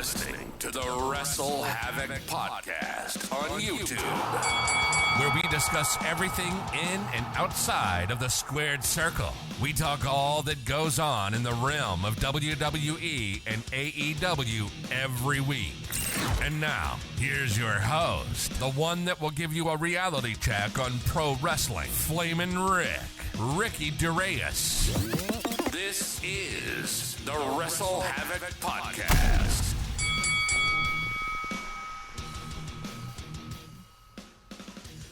listening to the WrestleHavoc Podcast on YouTube, where we discuss everything in and outside of the squared circle. We talk all that goes on in the realm of WWE and AEW every week. And now, here's your host, the one that will give you a reality check on pro wrestling, Flamin' Ricky DeReyes. This is the WrestleHavoc Podcast.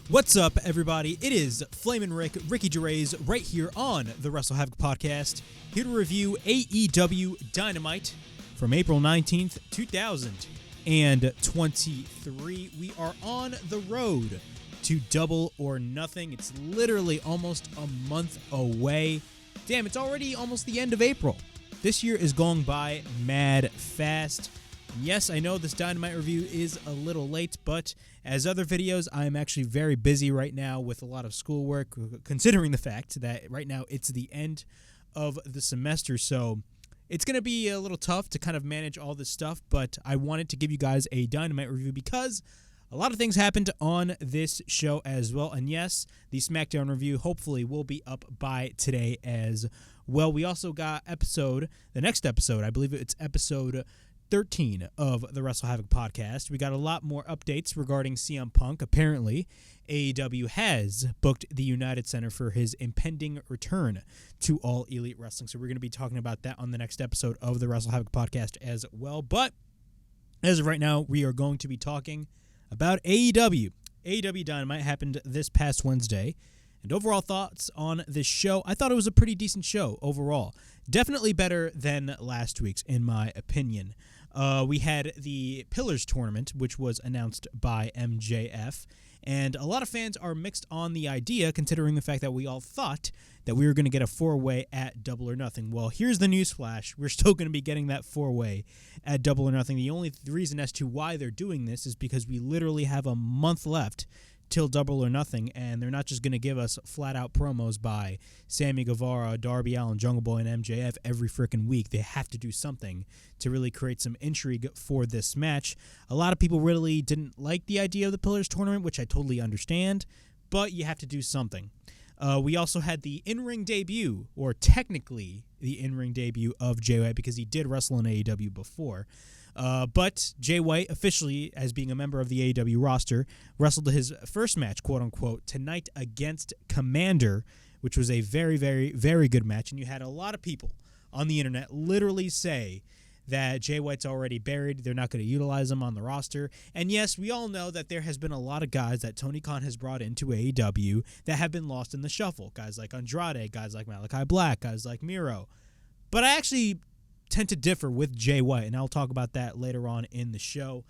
What's up, everybody? It is Flamin' Ricky DeReyes, right here on the WrestleHavoc Podcast, here to review AEW Dynamite from April 19th, 2023. We are on the road to Double or Nothing. It's literally almost a month away. Damn, it's already almost the end of April. This year is going by mad fast. Yes, I know this Dynamite review is a little late, but as other videos, I'm actually very busy right now with a lot of schoolwork, considering the fact that right now it's the end of the semester, so it's going to be a little tough to kind of manage all this stuff, but I wanted to give you guys a Dynamite review because a lot of things happened on this show as well, and yes, the SmackDown review hopefully will be up by today as well. We also got the next episode, I believe it's episode 13 of the WrestleHavoc Podcast. We got a lot more updates regarding CM Punk. Apparently, AEW has booked the United Center for his impending return to All Elite Wrestling, so we're going to be talking about that on the next episode of the WrestleHavoc Podcast as well. But as of right now, we are going to be talking about AEW. AEW Dynamite happened this past Wednesday. And overall thoughts on this show, I thought it was a pretty decent show overall. Definitely better than last week's, in my opinion. We had the Pillars tournament, which was announced by MJF. And a lot of fans are mixed on the idea, considering the fact that we all thought that we were going to get a four-way at Double or Nothing. Well, here's the newsflash. We're still going to be getting that four-way at Double or Nothing. The only reason as to why they're doing this is because we literally have a month left till Double or Nothing, and they're not just going to give us flat-out promos by Sammy Guevara, Darby Allin, Jungleboy, and MJF every freaking week. They have to do something to really create some intrigue for this match. A lot of people really didn't like the idea of the Pillars tournament, which I totally understand, but you have to do something. We also had the in-ring debut, or technically the in-ring debut of Jay White, because he did wrestle in AEW before. But Jay White, officially as being a member of the AEW roster, wrestled his first match, quote-unquote, tonight against Komander, which was a very, very, very good match. And you had a lot of people on the internet literally say that Jay White's already buried. They're not going to utilize him on the roster. And yes, we all know that there has been a lot of guys that Tony Khan has brought into AEW that have been lost in the shuffle. Guys like Andrade, guys like Malachi Black, guys like Miro. But I actually tend to differ with Jay White, and I'll talk about that later on in the show.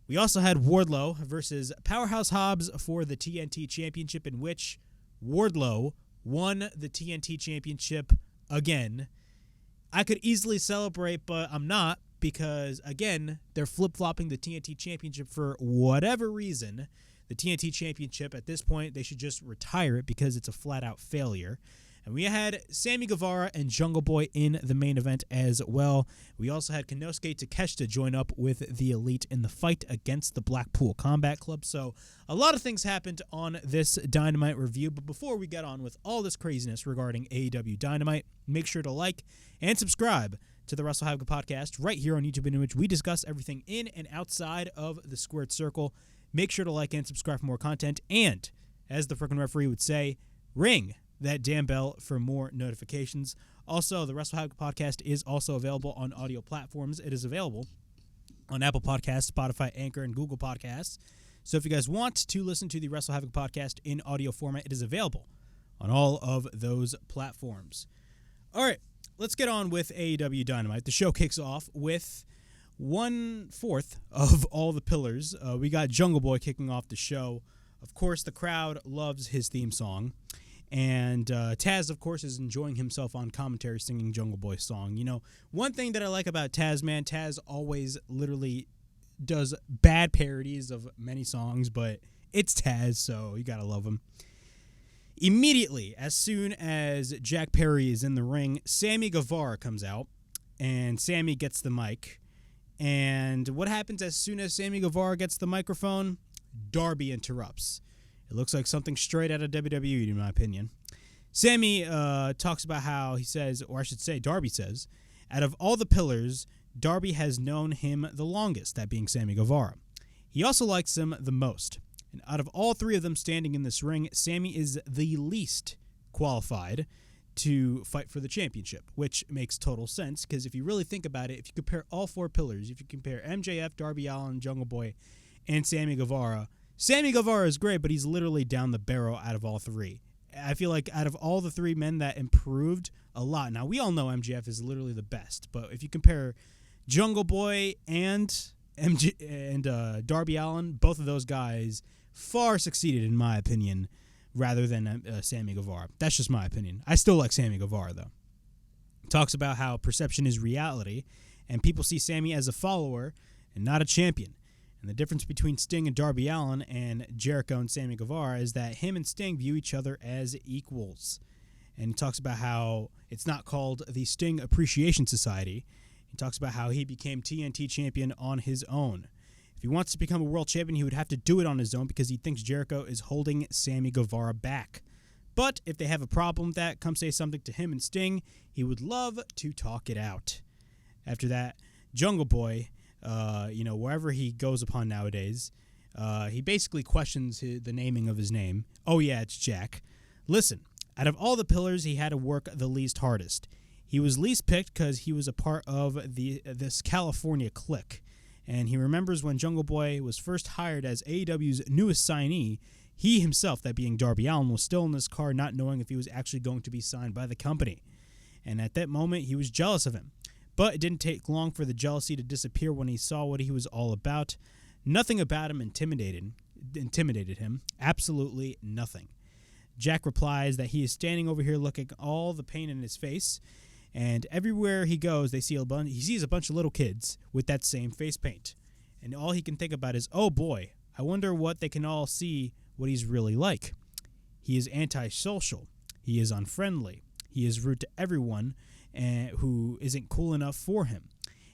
We also had Wardlow versus Powerhouse Hobbs for the TNT Championship, in which Wardlow won the TNT Championship again. I could easily celebrate, but I'm not, because, again, they're flip-flopping the TNT Championship for whatever reason. The TNT Championship, at this point, they should just retire it because it's a flat-out failure. And we had Sammy Guevara and Jungleboy in the main event as well. We also had Konosuke Takeshita join up with the Elite in the fight against the Blackpool Combat Club. So a lot of things happened on this Dynamite review. But before we get on with all this craziness regarding AEW Dynamite, make sure to like and subscribe to the WrestleHavoc Podcast right here on YouTube, in which we discuss everything in and outside of the squared circle. Make sure to like and subscribe for more content. And, as the frickin' referee would say, ring that damn bell for more notifications. Also, the WrestleHavoc Podcast is also available on audio platforms. It is available on Apple Podcasts, Spotify, Anchor, and Google Podcasts. So if you guys want to listen to the WrestleHavoc Podcast in audio format, it is available on all of those platforms. All right, let's get on with AEW Dynamite. The show kicks off with 1/4 of all the pillars. We got Jungleboy kicking off the show. Of course, the crowd loves his theme song. And Taz, of course, is enjoying himself on commentary singing Jungleboy's song. You know, one thing that I like about Taz, man, Taz always literally does bad parodies of many songs, but it's Taz, so you gotta love him. Immediately, as soon as Jack Perry is in the ring, Sammy Guevara comes out, and Sammy gets the mic, And what happens as soon as Sammy Guevara gets the microphone? Darby interrupts. It looks like something straight out of WWE, in my opinion. Sammy talks about how he says, or I should say Darby says, out of all the pillars, Darby has known him the longest, that being Sammy Guevara. He also likes him the most. And out of all three of them standing in this ring, Sammy is the least qualified to fight for the championship, which makes total sense because if you really think about it, if you compare all four pillars, if you compare MJF, Darby Allin, Jungle Boy, and Sammy Guevara is great, but he's literally down the barrel out of all three. I feel like out of all the three men that improved a lot, now we all know MJF is literally the best, but if you compare Jungle Boy and Darby Allin, both of those guys far succeeded in my opinion rather than Sammy Guevara. That's just my opinion. I still like Sammy Guevara though. Talks about how perception is reality and people see Sammy as a follower and not a champion. And the difference between Sting and Darby Allin and Jericho and Sammy Guevara is that him and Sting view each other as equals. And he talks about how it's not called the Sting Appreciation Society. He talks about how he became TNT champion on his own. If he wants to become a world champion, he would have to do it on his own because he thinks Jericho is holding Sammy Guevara back. But if they have a problem with that, come say something to him and Sting. He would love to talk it out. After that, Jungle Boy, wherever he goes upon nowadays, he basically questions the naming of his name. Oh, yeah, it's Jack. Listen, out of all the pillars, he had to work the least hardest. He was least picked because he was a part of this California clique. And he remembers when Jungle Boy was first hired as AEW's newest signee, he himself, that being Darby Allin, was still in his car not knowing if he was actually going to be signed by the company. And at that moment, he was jealous of him. But it didn't take long for the jealousy to disappear when he saw what he was all about. Nothing about him intimidated him. Absolutely nothing. Jack replies that he is standing over here looking at all the pain in his face, and everywhere he goes, he sees a bunch of little kids with that same face paint. And all he can think about is, oh boy, I wonder what they can all see what he's really like. He is antisocial. He is unfriendly. He is rude to everyone who isn't cool enough for him.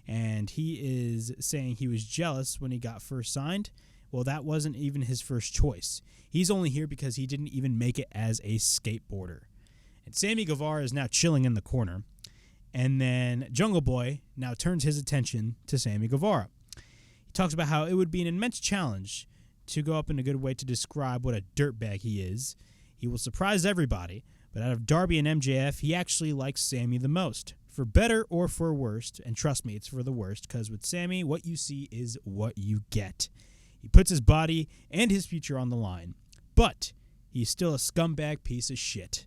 And he is saying he was jealous when he got first signed. Well, that wasn't even his first choice. He's only here because he didn't even make it as a skateboarder. And Sammy Guevara is now chilling in the corner. And then Jungle Boy now turns his attention to Sammy Guevara. He talks about how it would be an immense challenge to go up in a good way to describe what a dirtbag he is. He will surprise everybody, but out of Darby and MJF, he actually likes Sammy the most. For better or for worst, and trust me, it's for the worst, because with Sammy, what you see is what you get. He puts his body and his future on the line, but he's still a scumbag piece of shit.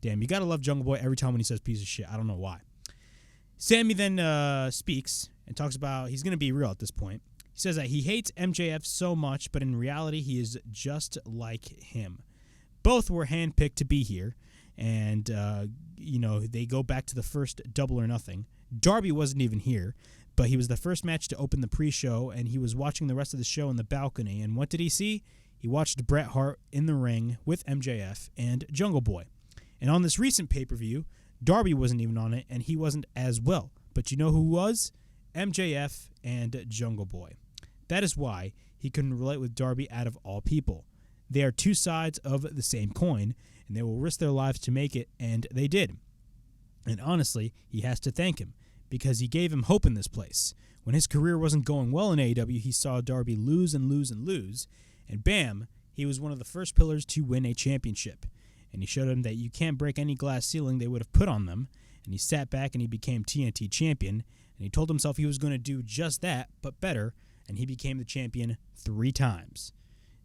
Damn, you gotta love Jungle Boy every time when he says piece of shit. I don't know why. Sammy then speaks and talks about he's going to be real at this point. He says that he hates MJF so much, but in reality, he is just like him. Both were handpicked to be here, and, they go back to the first Double or Nothing. Darby wasn't even here, but he was the first match to open the pre-show, and he was watching the rest of the show in the balcony, and what did he see? He watched Bret Hart in the ring with MJF and Jungle Boy. And on this recent pay-per-view, Darby wasn't even on it, and he wasn't as well. But you know who was? MJF and Jungle Boy. That is why he couldn't relate with Darby out of all people. They are two sides of the same coin, and they will risk their lives to make it, and they did. And honestly, he has to thank him, because he gave him hope in this place. When his career wasn't going well in AEW, he saw Darby lose and lose and lose, and bam, he was one of the first pillars to win a championship. And he showed him that you can't break any glass ceiling they would have put on them, and he sat back and he became TNT champion, and he told himself he was going to do just that, but better, and he became the champion 3 times.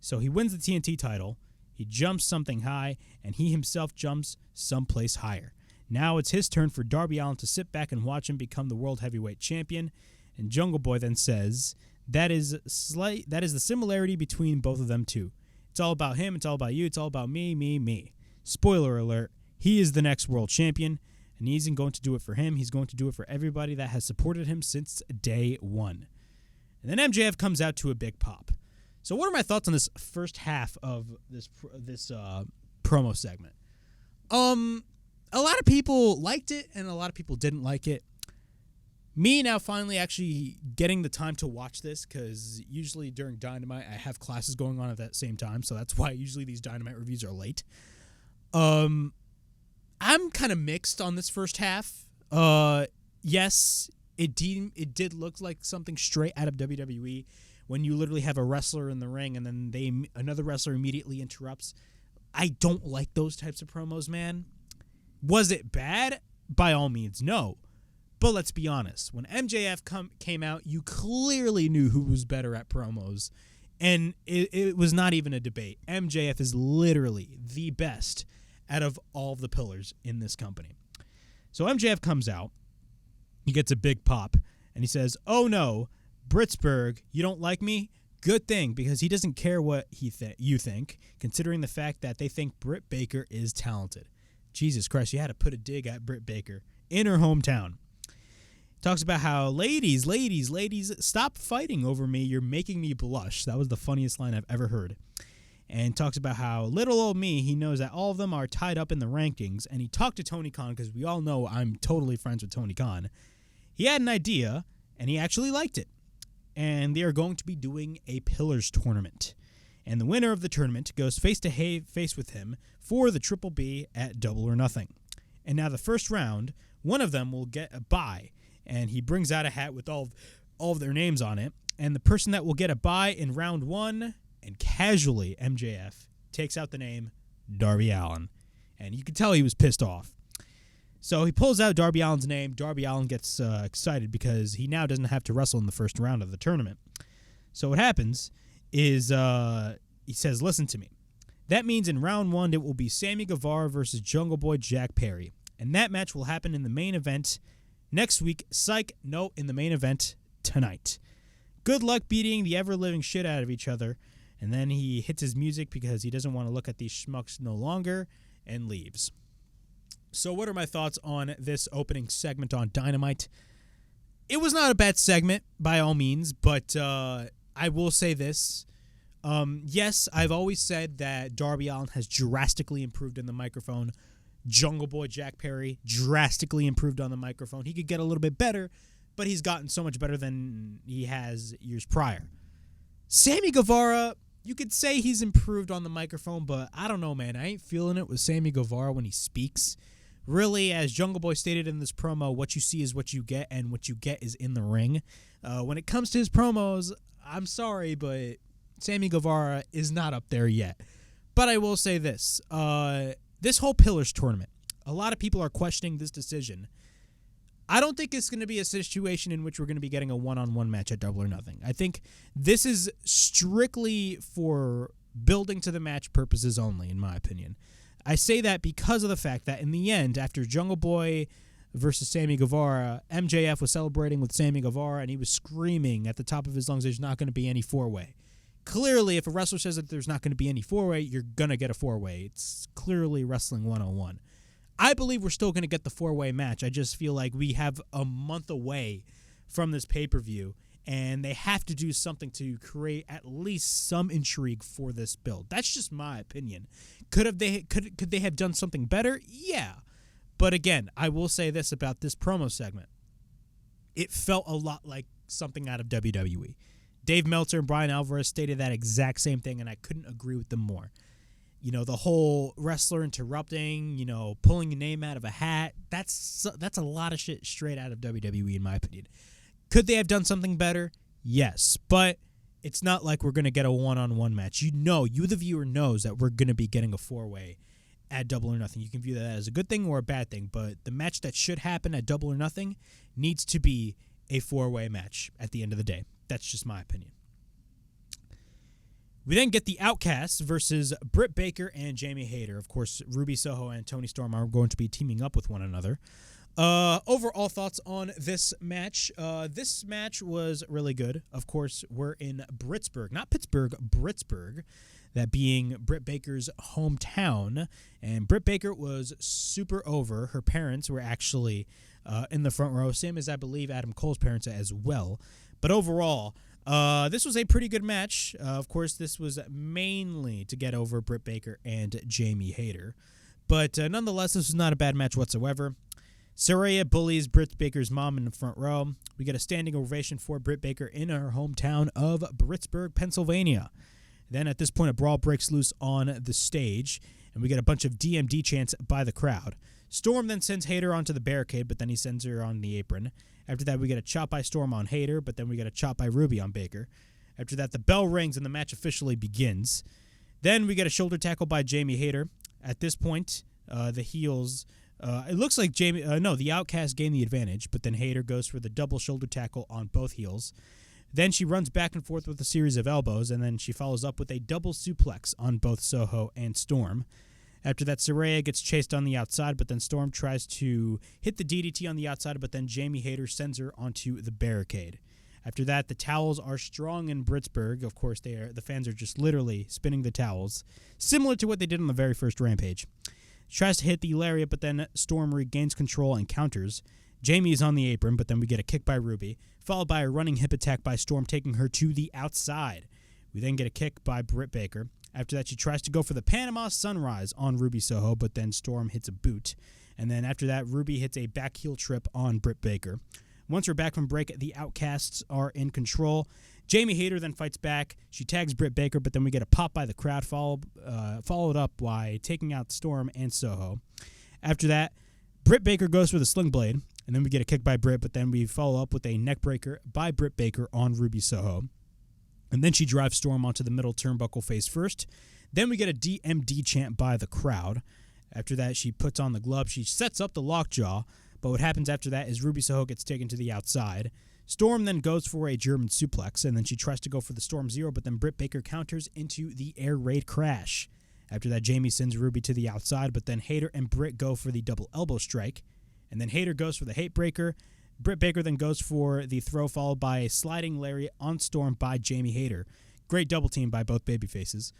So he wins the TNT title, he jumps something high, and he himself jumps someplace higher. Now it's his turn for Darby Allin to sit back and watch him become the World Heavyweight Champion, and Jungle Boy then says, that is the similarity between both of them too. It's all about him, it's all about you, it's all about me, me, me. Spoiler alert, he is the next world champion, and he isn't going to do it for him. He's going to do it for everybody that has supported him since day one. And then MJF comes out to a big pop. So what are my thoughts on this first half of this promo segment? A lot of people liked it, and a lot of people didn't like it. Me now finally actually getting the time to watch this, because usually during Dynamite I have classes going on at that same time, so that's why usually these Dynamite reviews are late. I'm kind of mixed on this first half. Yes, it did look like something straight out of WWE when you literally have a wrestler in the ring and then another wrestler immediately interrupts. I don't like those types of promos, man. Was it bad? By all means, no. But let's be honest. When MJF came out, you clearly knew who was better at promos. And it was not even a debate. MJF is literally the best out of all of the pillars in this company. So MJF comes out. He gets a big pop. And he says, "Oh no, Britsburg, you don't like me? Good thing, because he doesn't care what you think, considering the fact that they think Britt Baker is talented." Jesus Christ, you had to put a dig at Britt Baker in her hometown. Talks about how, ladies, stop fighting over me. You're making me blush. That was the funniest line I've ever heard. And talks about how little old me, he knows that all of them are tied up in the rankings. And he talked to Tony Khan, because we all know I'm totally friends with Tony Khan. He had an idea, and he actually liked it. And they are going to be doing a Pillars tournament. And the winner of the tournament goes face-to-face with him for the Triple B at Double or Nothing. And now the first round, one of them will get a bye. And he brings out a hat with all of their names on it. And the person that will get a bye in round one, and casually MJF takes out the name Darby Allin. And you can tell he was pissed off. So he pulls out Darby Allin's name. Darby Allin gets excited because he now doesn't have to wrestle in the first round of the tournament. So what happens is he says, "Listen to me. That means in round one it will be Sammy Guevara versus Jungleboy Jack Perry. And that match will happen in the main event next week. Psych, no, in the main event tonight. Good luck beating the ever-living shit out of each other." And then he hits his music because he doesn't want to look at these schmucks no longer, and leaves. So what are my thoughts on this opening segment on Dynamite? It was not a bad segment by all means, but I will say this. Yes, I've always said that Darby Allin has drastically improved in the microphone. Jungle Boy Jack Perry drastically improved on the microphone. He could get a little bit better, but he's gotten so much better than he has years prior. Sammy Guevara, you could say he's improved on the microphone, but I don't know, man. I ain't feeling it with Sammy Guevara when he speaks. Really, as Jungle Boy stated in this promo, what you see is what you get, and what you get is in the ring. When it comes to his promos, I'm sorry, but Sammy Guevara is not up there yet. But I will say this. This whole Pillars tournament, a lot of people are questioning this decision. I don't think it's going to be a situation in which we're going to be getting a one-on-one match at Double or Nothing. I think this is strictly for building to the match purposes only, in my opinion. I say that because of the fact that in the end, after Jungle Boy versus Sammy Guevara, MJF was celebrating with Sammy Guevara, and he was screaming at the top of his lungs, "There's not going to be any four-way." Clearly, if a wrestler says that there's not going to be any four-way, you're going to get a four-way. It's clearly Wrestling 101. I believe we're still going to get the four-way match. I just feel like we have a month away from this pay-per-view, and they have to do something to create at least some intrigue for this build. That's just my opinion. Could they have done something better? Yeah. But again, I will say this about this promo segment. It felt a lot like something out of WWE. Dave Meltzer and Brian Alvarez stated that exact same thing, and I couldn't agree with them more. You know, the whole wrestler interrupting, pulling a name out of a hat, that's a lot of shit straight out of WWE, in my opinion. Could they have done something better? Yes, but it's not like we're going to get a one-on-one match. You, the viewer, knows that we're going to be getting a four-way at Double or Nothing. You can view that as a good thing or a bad thing, but the match that should happen at Double or Nothing needs to be a four-way match at the end of the day. That's just my opinion. We then get the Outcasts versus Britt Baker and Jamie Hayter. Of course, Ruby Soho and Toni Storm are going to be teaming up with one another. Overall thoughts on this match. This match was really good. Of course, we're in Britsburg. Not Pittsburgh, Britsburg. That being Britt Baker's hometown. And Britt Baker was super over. Her parents were actually in the front row. Same as, I believe, Adam Cole's parents as well. But overall, this was a pretty good match. Of course, this was mainly to get over Britt Baker and Jamie Hayter. But nonetheless, this was not a bad match whatsoever. Saraya bullies Britt Baker's mom in the front row. We get a standing ovation for Britt Baker in her hometown of Pittsburgh, Pennsylvania. Then at this point, a brawl breaks loose on the stage, and we get a bunch of DMD chants by the crowd. Storm then sends Hayter onto the barricade, but then he sends her on the apron. After that, we get a chop by Storm on Hayter, but then we get a chop by Ruby on Baker. After that, the bell rings and the match officially begins. Then we get a shoulder tackle by Jamie Hayter. At this point, the heels... it looks like the Outcast gained the advantage, but then Hayter goes for the double shoulder tackle on both heels. Then she runs back and forth with a series of elbows, and then she follows up with a double suplex on both Soho and Storm. After that, Saraya gets chased on the outside, but then Storm tries to hit the DDT on the outside, but then Jamie Hayter sends her onto the barricade. After that, the towels are strong in Pittsburgh. Of course, the fans are just literally spinning the towels, similar to what they did on the very first Rampage. She tries to hit the lariat, but then Storm regains control and counters. Jamie is on the apron, but then we get a kick by Ruby, followed by a running hip attack by Storm, taking her to the outside. We then get a kick by Britt Baker. After that, she tries to go for the Panama Sunrise on Ruby Soho, but then Storm hits a boot. And then after that, Ruby hits a back heel trip on Britt Baker. Once we're back from break, the Outcasts are in control. Jamie Hayter then fights back. She tags Britt Baker, but then we get a pop by the crowd, followed up by taking out Storm and Soho. After that, Britt Baker goes for the sling blade, and then we get a kick by Britt, but then we follow up with a neck breaker by Britt Baker on Ruby Soho. And then she drives Storm onto the middle turnbuckle face first. Then we get a DMD chant by the crowd. After that, she puts on the glove. She sets up the lockjaw, but what happens after that is Ruby Soho gets taken to the outside. Storm then goes for a German suplex, and then she tries to go for the Storm Zero, but then Britt Baker counters into the air raid crash. After that, Jamie sends Ruby to the outside, but then Hayter and Britt go for the double elbow strike, and then Hayter goes for the hate breaker. Britt Baker then goes for the throw, followed by a sliding lariat on Storm by Jamie Hayter. Great double team by both babyfaces.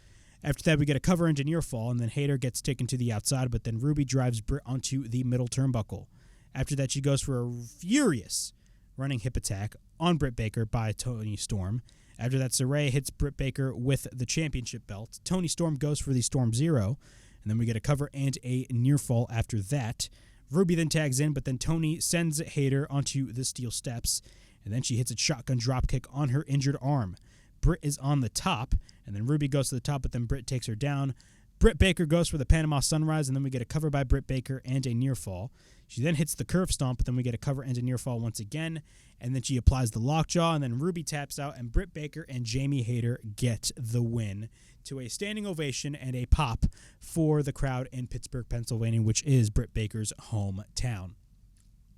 After that, we get a cover into near fall, and then Hayter gets taken to the outside, but then Ruby drives Britt onto the middle turnbuckle. After that, she goes for a furious running hip attack on Britt Baker by Toni Storm. After that, Saraya hits Britt Baker with the championship belt. Toni Storm goes for the Storm Zero, and then we get a cover and a near fall after that. Ruby then tags in, but then Toni sends Hayter onto the steel steps, and then she hits a shotgun dropkick on her injured arm. Britt is on the top, and then Ruby goes to the top, but then Britt takes her down. Britt Baker goes for the Panama Sunrise, and then we get a cover by Britt Baker and a near fall. She then hits the curve stomp, but then we get a cover and a near fall once again, and then she applies the lockjaw, and then Ruby taps out, and Britt Baker and Jamie Hayter get the win to a standing ovation and a pop for the crowd in Pittsburgh, Pennsylvania, which is Britt Baker's hometown.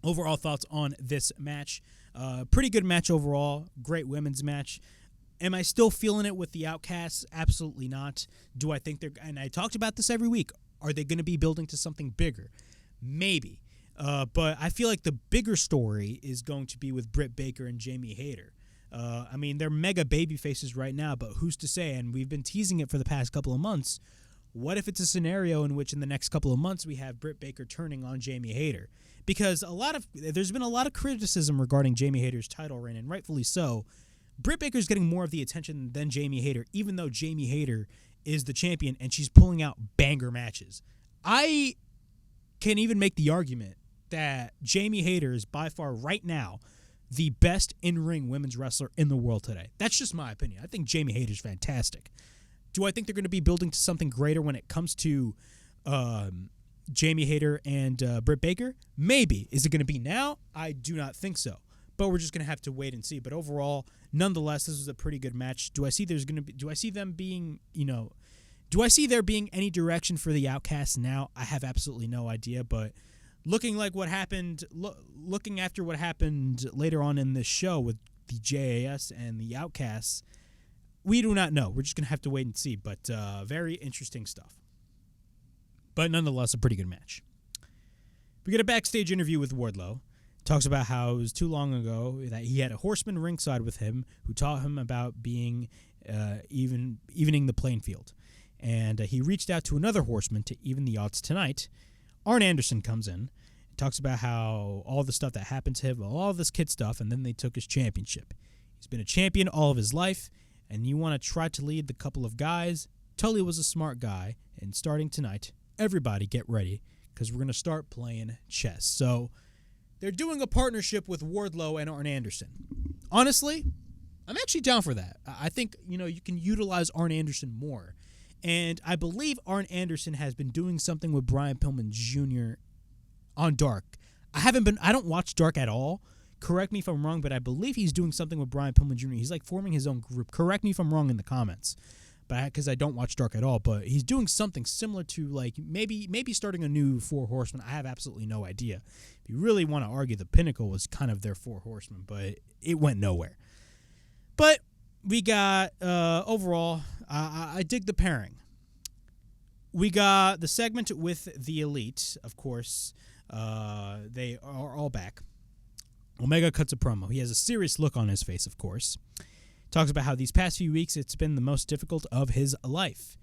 Overall thoughts on this match. Pretty good match overall. Great women's match. Am I still feeling it with the Outcasts? Absolutely not. Do I think they're... And I talked about this every week. Are they going to be building to something bigger? Maybe. But I feel like the bigger story is going to be with Britt Baker and Jamie Hayter. I mean, they're mega baby faces right now, but who's to say? And we've been teasing it for the past couple of months. What if it's a scenario in which in the next couple of months we have Britt Baker turning on Jamie Hayter? Because there's been a lot of criticism regarding Jamie Hayter's title reign, and rightfully so. Britt Baker's getting more of the attention than Jamie Hayter, even though Jamie Hayter is the champion and she's pulling out banger matches. I can even make the argument that Jamie Hayter is by far right now the best in-ring women's wrestler in the world today. That's just my opinion. I think Jamie Hayter's fantastic. Do I think they're going to be building to something greater when it comes to Jamie Hayter and Britt Baker? Maybe. Is it going to be now? I do not think so. But we're just going to have to wait and see. But overall, nonetheless, this was a pretty good match. Do I see there being any direction for the Outcasts now? I have absolutely no idea. But looking after what happened later on in this show with the JAS and the Outcasts, we do not know. We're just going to have to wait and see. But very interesting stuff. But nonetheless, a pretty good match. We get a backstage interview with Wardlow. Talks about how it was too long ago that he had a horseman ringside with him who taught him about being evening the playing field. And he reached out to another horseman to even the odds tonight. Arn Anderson comes in and talks about how all the stuff that happened to him, all this kid stuff, and then they took his championship. He's been a champion all of his life, and you want to try to lead the couple of guys. Tully was a smart guy, and starting tonight, everybody get ready, because we're going to start playing chess. So they're doing a partnership with Wardlow and Arn Anderson. Honestly, I'm actually down for that. I think, you can utilize Arn Anderson more. And I believe Arn Anderson has been doing something with Brian Pillman Jr. on Dark. I don't watch Dark at all. Correct me if I'm wrong, but I believe he's doing something with Brian Pillman Jr. He's like forming his own group. Correct me if I'm wrong in the comments, but because I don't watch Dark at all. But he's doing something similar to like maybe starting a new Four Horsemen. I have absolutely no idea. If you really want to argue, the pinnacle was kind of their Four Horsemen, but it went nowhere. But we got overall, I dig the pairing. We got the segment with the Elite, of course. They are all back. Omega cuts a promo. He has a serious look on his face, of course. Talks about how these past few weeks it's been the most difficult of his life.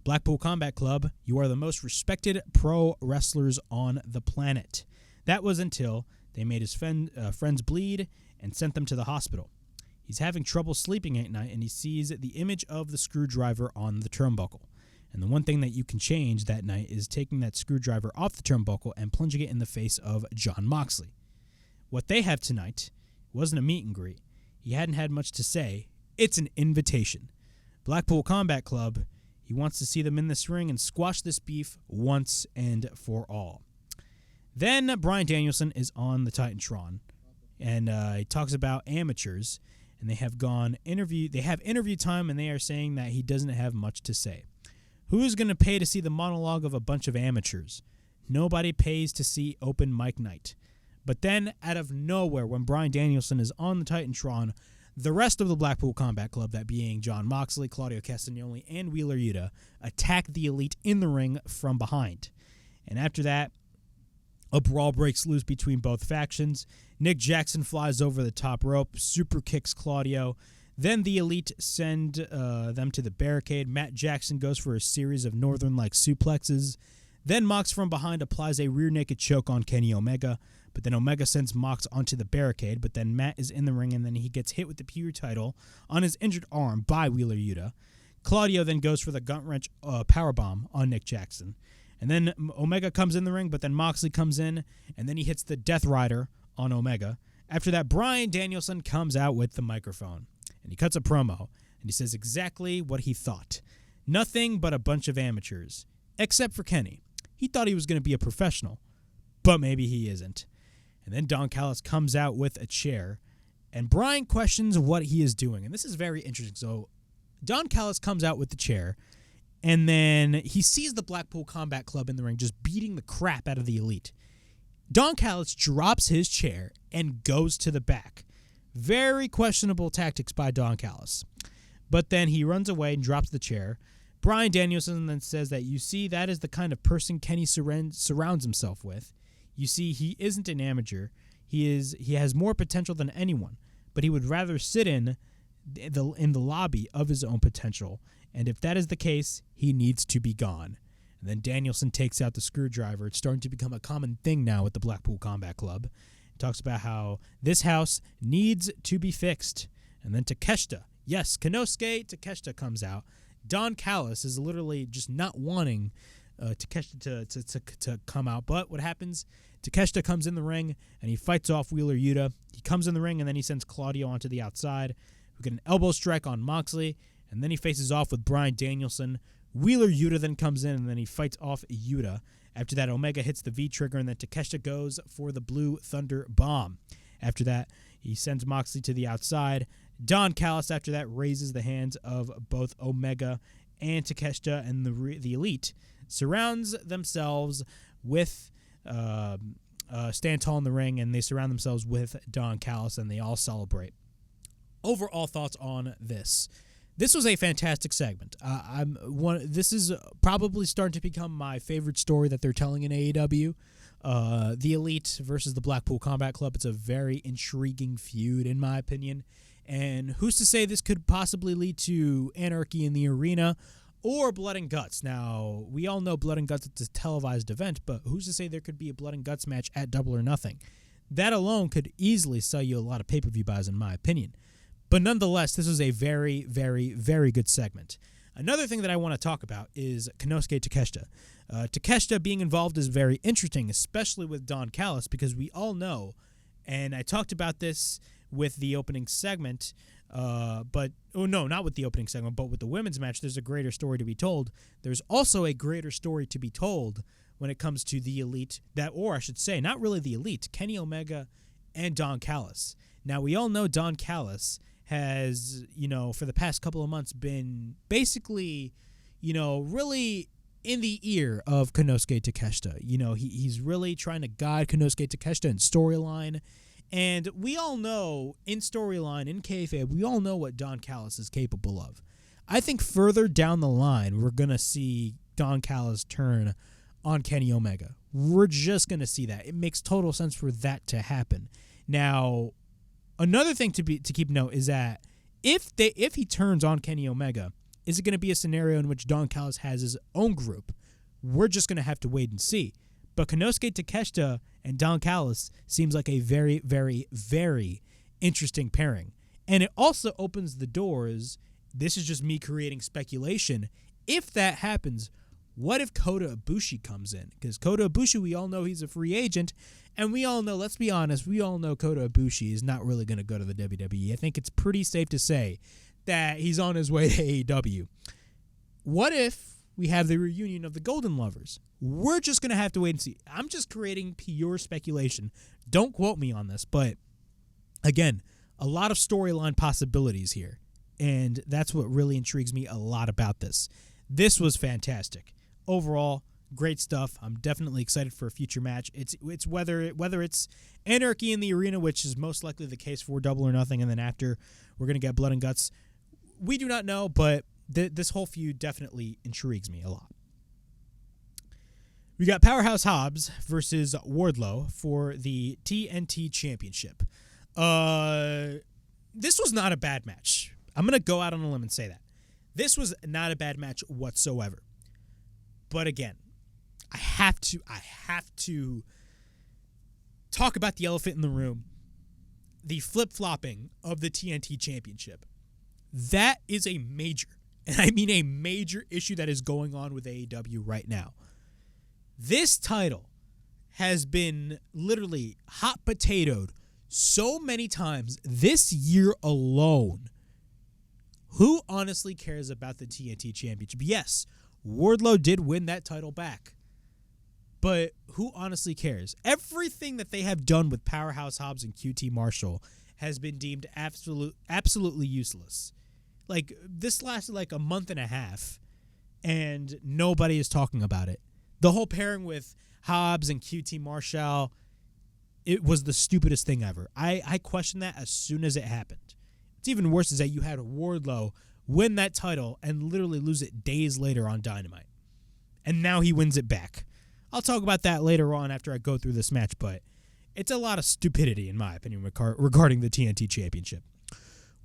Blackpool Combat Club, you are the most respected pro wrestlers on the planet. That was until they made his friends bleed and sent them to the hospital. He's having trouble sleeping at night, and he sees the image of the screwdriver on the turnbuckle. And the one thing that you can change that night is taking that screwdriver off the turnbuckle and plunging it in the face of Jon Moxley. What they have tonight wasn't a meet and greet. He hadn't had much to say. It's an invitation. Blackpool Combat Club, he wants to see them in this ring and squash this beef once and for all. Then Bryan Danielson is on the Titantron, and he talks about amateurs, and they have interview time, and they are saying that he doesn't have much to say. Who is going to pay to see the monologue of a bunch of amateurs? Nobody pays to see open mic night. But then, out of nowhere, when Bryan Danielson is on the Titantron, the rest of the Blackpool Combat Club, that being Jon Moxley, Claudio Castagnoli, and Wheeler Yuta, attack the Elite in the ring from behind. And after that, a brawl breaks loose between both factions. Nick Jackson flies over the top rope, super kicks Claudio. Then the Elite send them to the barricade. Matt Jackson goes for a series of Northern-like suplexes. Then Mox from behind applies a rear naked choke on Kenny Omega. But then Omega sends Mox onto the barricade, but then Matt is in the ring, and then he gets hit with the pure title on his injured arm by Wheeler Yuta. Claudio then goes for the Gut Wrench powerbomb on Nick Jackson. And then Omega comes in the ring, but then Moxley comes in, and then he hits the Death Rider on Omega. After that, Bryan Danielson comes out with the microphone, and he cuts a promo, and he says exactly what he thought. Nothing but a bunch of amateurs, except for Kenny. He thought he was going to be a professional, but maybe he isn't. And then Don Callis comes out with a chair, and Bryan questions what he is doing. And this is very interesting. So Don Callis comes out with the chair, and then he sees the Blackpool Combat Club in the ring just beating the crap out of the Elite. Don Callis drops his chair and goes to the back. Very questionable tactics by Don Callis. But then he runs away and drops the chair. Bryan Danielson then says that, you see, that is the kind of person Kenny surrounds himself with. You see, he isn't an amateur. He has more potential than anyone, but he would rather sit in the lobby of his own potential. And if that is the case, he needs to be gone. And then Danielson takes out the screwdriver. It's starting to become a common thing now at the Blackpool Combat Club. He talks about how this house needs to be fixed. And then Takeshita, yes, Konosuke Takeshita comes out. Don Callis is literally just not wanting Takeshita to come out. But what happens? Takeshita comes in the ring, and he fights off Wheeler Yuta. He comes in the ring, and then he sends Claudio onto the outside. We get an elbow strike on Moxley, and then he faces off with Bryan Danielson. Wheeler Yuta then comes in, and then he fights off Yuta. After that, Omega hits the V-trigger, and then Takeshita goes for the Blue Thunder Bomb. After that, he sends Moxley to the outside. Don Callis, after that, raises the hands of both Omega and Takeshita, and the Elite surrounds themselves with stand tall in the ring, and they surround themselves with Don Callis, and they all celebrate. Overall thoughts on this. This was a fantastic segment. This is probably starting to become my favorite story that they're telling in AEW. The Elite versus the Blackpool Combat Club. It's a very intriguing feud, in my opinion. And who's to say this could possibly lead to anarchy in the arena or Blood and Guts? Now, we all know Blood and Guts is a televised event, but who's to say there could be a Blood and Guts match at Double or Nothing? That alone could easily sell you a lot of pay-per-view buys, in my opinion. But nonetheless, this was a very, very, very good segment. Another thing that I want to talk about is Konosuke Takeshita. Takeshita being involved is very interesting, especially with Don Callis, because we all know, and I talked about this with the opening segment, not with the opening segment, but with the women's match, there's a greater story to be told. There's also a greater story to be told when it comes to the Elite, or I should say, not really the Elite, Kenny Omega and Don Callis. Now, we all know Don Callis has, for the past couple of months been basically, really in the ear of Konosuke Takeshita. He's really trying to guide Konosuke Takeshita in storyline. And we all know, in storyline, in kayfabe, we all know what Don Callis is capable of. I think further down the line, we're going to see Don Callis turn on Kenny Omega. We're just going to see that. It makes total sense for that to happen. Now, another thing to keep note is that if he turns on Kenny Omega, is it going to be a scenario in which Don Callis has his own group? We're just going to have to wait and see. But Konosuke Takeshita and Don Callis seems like a very, very, very interesting pairing. And it also opens the doors. This is just me creating speculation. If that happens, what if Kota Ibushi comes in? Because Kota Ibushi, we all know he's a free agent. And we all know, let's be honest, we all know Kota Ibushi is not really going to go to the WWE. I think it's pretty safe to say that he's on his way to AEW. What if we have the reunion of the Golden Lovers? We're just going to have to wait and see. I'm just creating pure speculation. Don't quote me on this, but again, a lot of storyline possibilities here. And that's what really intrigues me a lot about this. This was fantastic. Overall, great stuff. I'm definitely excited for a future match. It's whether it's Anarchy in the Arena, which is most likely the case for Double or Nothing, and then after we're going to get Blood and Guts. We do not know, but this whole feud definitely intrigues me a lot. We got Powerhouse Hobbs versus Wardlow for the TNT Championship. This was not a bad match. I'm going to go out on a limb and say that. This was not a bad match whatsoever. But again, I have to talk about the elephant in the room, the flip-flopping of the TNT Championship. That is a major, and I mean a major issue that is going on with AEW right now. This title has been literally hot potatoed so many times this year alone. Who honestly cares about the TNT Championship? Yes, Wardlow did win that title back. But who honestly cares? Everything that they have done with Powerhouse Hobbs and QT Marshall has been deemed absolutely useless. Like, this lasted like a month and a half, and nobody is talking about it. The whole pairing with Hobbs and QT Marshall, it was the stupidest thing ever. I questioned that as soon as it happened. What's even worse is that you had Wardlow win that title and literally lose it days later on Dynamite. And now he wins it back. I'll talk about that later on after I go through this match, but it's a lot of stupidity, in my opinion, regarding the TNT Championship.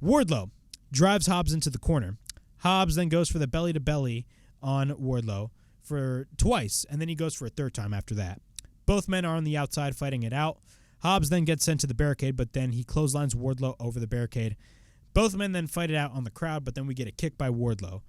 Wardlow drives Hobbs into the corner. Hobbs then goes for the belly-to-belly on Wardlow for twice, and then he goes for a third time after that. Both men are on the outside fighting it out. Hobbs then gets sent to the barricade, but then he clotheslines Wardlow over the barricade. Both men then fight it out on the crowd, but then we get a kick by Wardlow.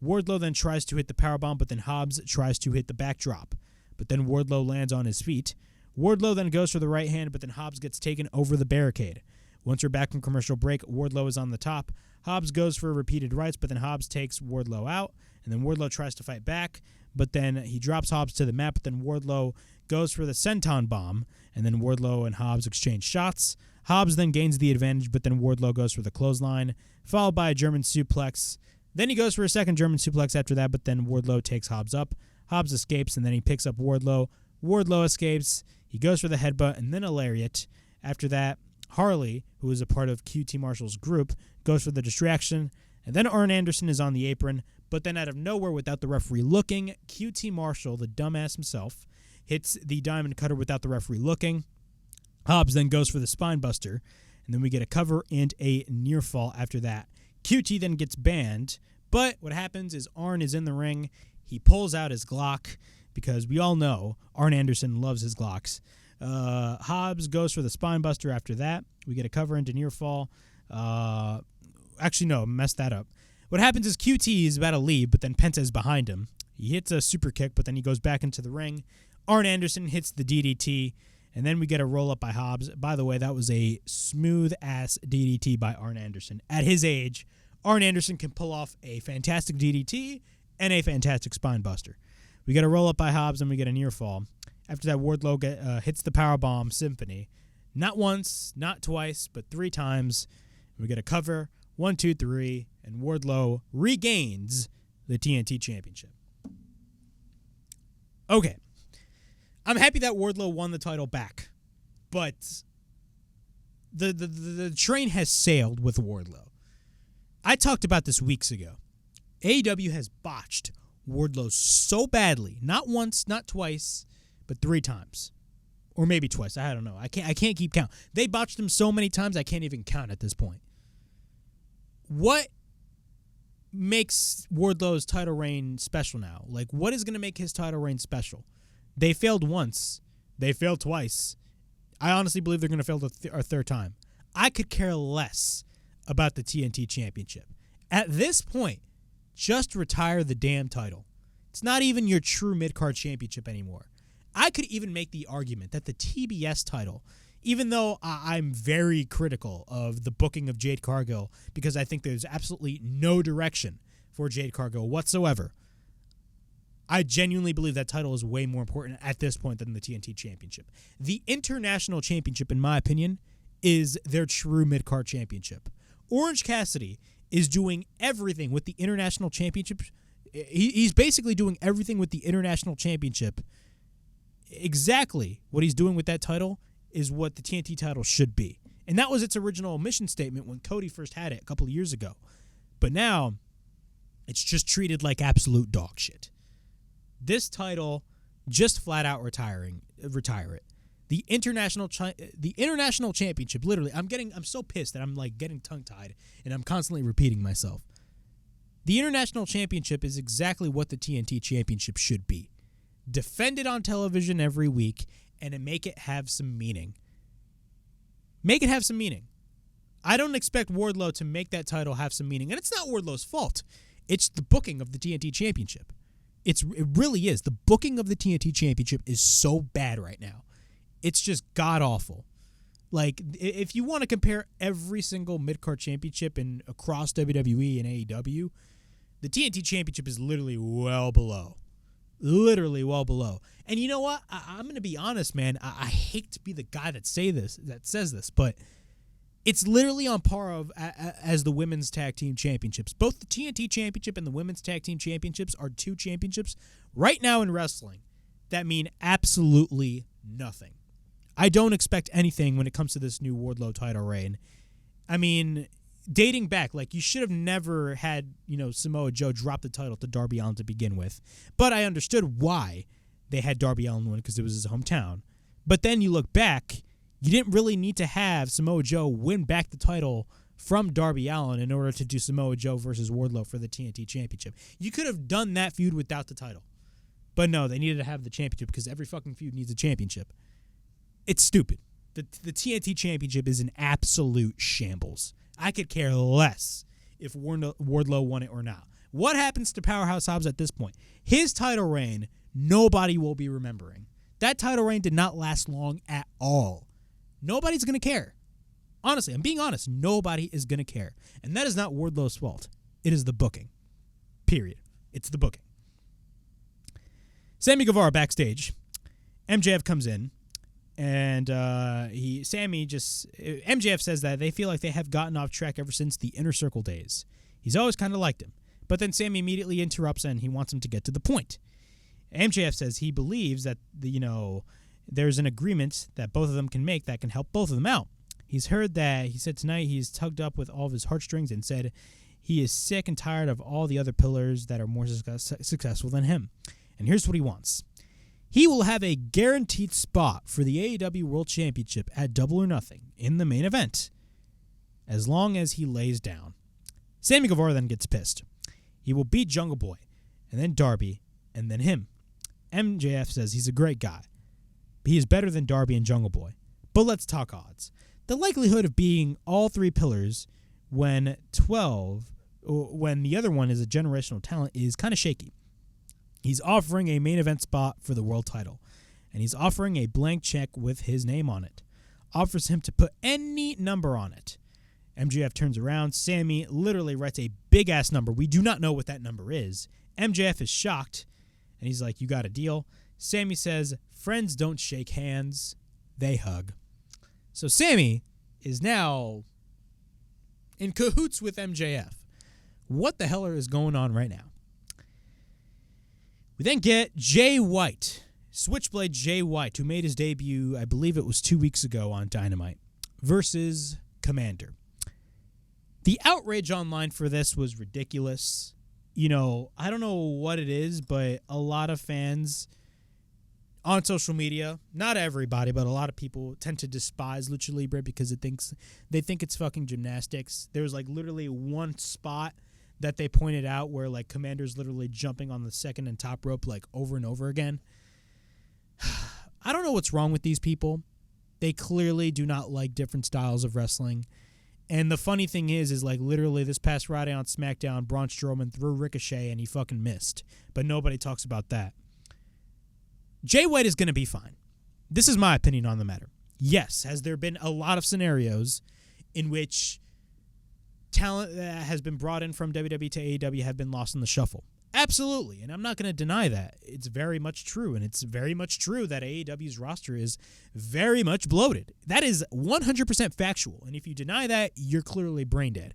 Wardlow then tries to hit the powerbomb, but then Hobbs tries to hit the backdrop. But then Wardlow lands on his feet. Wardlow then goes for the right hand, but then Hobbs gets taken over the barricade. Once we're back from commercial break, Wardlow is on the top. Hobbs goes for repeated rights, but then Hobbs takes Wardlow out, and then Wardlow tries to fight back, but then he drops Hobbs to the mat, but then Wardlow goes for the senton bomb, and then Wardlow and Hobbs exchange shots. Hobbs then gains the advantage, but then Wardlow goes for the clothesline, followed by a German suplex. Then he goes for a second German suplex after that, but then Wardlow takes Hobbs up. Hobbs escapes, and then he picks up Wardlow. Wardlow escapes. He goes for the headbutt and then a lariat. After that, Harley, who is a part of QT Marshall's group, goes for the distraction. And then Arn Anderson is on the apron. But then out of nowhere, without the referee looking, QT Marshall, the dumbass himself, hits the diamond cutter without the referee looking. Hobbs then goes for the spine buster. And then we get a cover and a near fall after that. QT then gets banned. But what happens is Arn is in the ring. He pulls out his Glock because we all know Arn Anderson loves his Glocks. Hobbs goes for the spine buster after that. We get a cover into near fall. Actually, no, messed that up. What happens is QT is about to leave, but then Penta is behind him. He hits a super kick, but then he goes back into the ring. Arn Anderson hits the DDT, and then we get a roll-up by Hobbs. By the way, that was a smooth-ass DDT by Arn Anderson. At his age, Arn Anderson can pull off a fantastic DDT and a fantastic spine buster. We get a roll-up by Hobbs, and we get a near fall. After that, Wardlow hits the powerbomb symphony. Not once, not twice, but 3 times. We get a cover, 1, 2, 3, and Wardlow regains the TNT Championship. Okay. I'm happy that Wardlow won the title back, but the train has sailed with Wardlow. I talked about this weeks ago. AEW has botched Wardlow so badly, not once, not twice, but 3 times. Or maybe twice. I don't know. I can't keep count. They botched him so many times I can't even count at this point. What makes Wardlow's title reign special now? Like, what is going to make his title reign special? They failed once. They failed twice. I honestly believe they're going to fail a third time. I could care less about the TNT Championship. At this point, just retire the damn title. It's not even your true mid-card championship anymore. I could even make the argument that the TBS title, even though I'm very critical of the booking of Jade Cargill because I think there's absolutely no direction for Jade Cargill whatsoever, I genuinely believe that title is way more important at this point than the TNT Championship. The International Championship, in my opinion, is their true mid-card championship. Orange Cassidy is doing everything with the International Championship. He's basically doing everything with the International Championship. Exactly what he's doing with that title is what the TNT title should be. And that was its original mission statement when Cody first had it a couple of years ago. But now, it's just treated like absolute dog shit. This title, just flat out retire it. The International Championship, literally, I'm so pissed that I'm like getting tongue-tied and I'm constantly repeating myself. The International Championship is exactly what the TNT Championship should be. Defend it on television every week and make it have some meaning. Make it have some meaning. I don't expect Wardlow to make that title have some meaning. And it's not Wardlow's fault. It's the booking of the TNT Championship. It really is. The booking of the TNT Championship is so bad right now. It's just god-awful. Like, if you want to compare every single mid-card championship across WWE and AEW, the TNT Championship is literally well below. Literally well below. And you know what? I'm going to be honest, man. I hate to be the guy that says this, but it's literally on par as the Women's Tag Team Championships. Both the TNT Championship and the Women's Tag Team Championships are 2 championships right now in wrestling that mean absolutely nothing. I don't expect anything when it comes to this new Wardlow title reign. I mean, dating back, like, you should have never had, Samoa Joe drop the title to Darby Allin to begin with. But I understood why they had Darby Allin win, because it was his hometown. But then you look back, you didn't really need to have Samoa Joe win back the title from Darby Allin in order to do Samoa Joe versus Wardlow for the TNT Championship. You could have done that feud without the title. But no, they needed to have the championship because every fucking feud needs a championship. It's stupid. The TNT Championship is an absolute shambles. I could care less if Wardlow won it or not. What happens to Powerhouse Hobbs at this point? His title reign, nobody will be remembering. That title reign did not last long at all. Nobody's going to care. Honestly, I'm being honest. Nobody is going to care. And that is not Wardlow's fault. It is the booking. Period. It's the booking. Sammy Guevara backstage. MJF comes in. And MJF says that they feel like they have gotten off track ever since the Inner Circle days. He's always kind of liked him. But then Sammy immediately interrupts and he wants him to get to the point. MJF says he believes that, there's an agreement that both of them can make that can help both of them out. He said tonight he's tugged up with all of his heartstrings and said he is sick and tired of all the other pillars that are more successful than him. And here's what he wants. He will have a guaranteed spot for the AEW World Championship at Double or Nothing in the main event, as long as he lays down. Sammy Guevara then gets pissed. He will beat Jungleboy, and then Darby, and then him. MJF says he's a great guy. He is better than Darby and Jungleboy. But let's talk odds. The likelihood of being all 3 pillars when 12 when the other one is a generational talent, is kind of shaky. He's offering a main event spot for the world title, and he's offering a blank check with his name on it. Offers him to put any number on it. MJF turns around. Sammy literally writes a big-ass number. We do not know what that number is. MJF is shocked, and he's like, you got a deal? Sammy says, friends don't shake hands, they hug. So Sammy is now in cahoots with MJF. What the hell is going on right now? We then get Jay White, Switchblade Jay White, who made his debut, I believe it was 2 weeks ago on Dynamite, versus Komander. The outrage online for this was ridiculous. You know, I don't know what it is, but a lot of fans on social media, not everybody, but a lot of people tend to despise Lucha Libre because they think it's fucking gymnastics. There was like literally one spot that they pointed out where like Komander's literally jumping on the second and top rope like over and over again. I don't know what's wrong with these people. They clearly do not like different styles of wrestling. And the funny thing is like literally this past Friday on SmackDown, Braun Strowman threw Ricochet and he fucking missed. But nobody talks about that. Jay White is going to be fine. This is my opinion on the matter. Yes, has there been a lot of scenarios in which talent that has been brought in from WWE to AEW have been lost in the shuffle? Absolutely, and I'm not going to deny that. It's very much true, and it's very much true that AEW's roster is very much bloated. That is 100% factual, and if you deny that, you're clearly brain dead.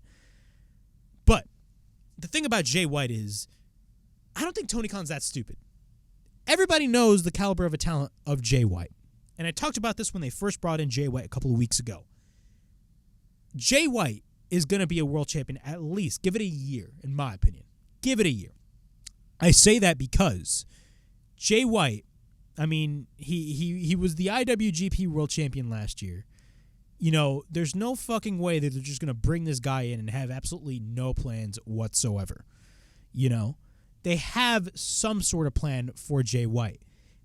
But the thing about Jay White is, I don't think Tony Khan's that stupid. Everybody knows the caliber of a talent of Jay White, and I talked about this when they first brought in Jay White a couple of weeks ago. Jay White is going to be a world champion at least. Give it a year, in my opinion. Give it a year. I say that because Jay White, I mean, he was the IWGP world champion last year. You know, there's no fucking way that they're just going to bring this guy in and have absolutely no plans whatsoever. You know, they have some sort of plan for Jay White.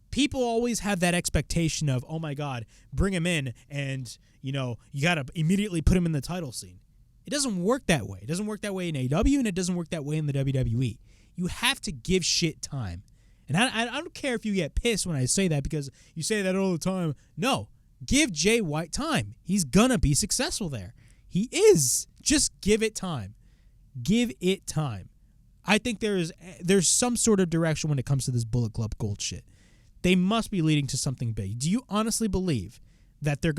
People always have that expectation of, oh my God, bring him in and, you know, you got to immediately put him in the title scene. It doesn't work that way. It doesn't work that way in AEW, and it doesn't work that way in the WWE. You have to give shit time. And I don't care if you get pissed when I say that because you say that all the time. No, give Jay White time. He's going to be successful there. He is. Just give it time. Give it time. I think there's some sort of direction when it comes to this Bullet Club Gold shit. They must be leading to something big. Do you honestly believe that they're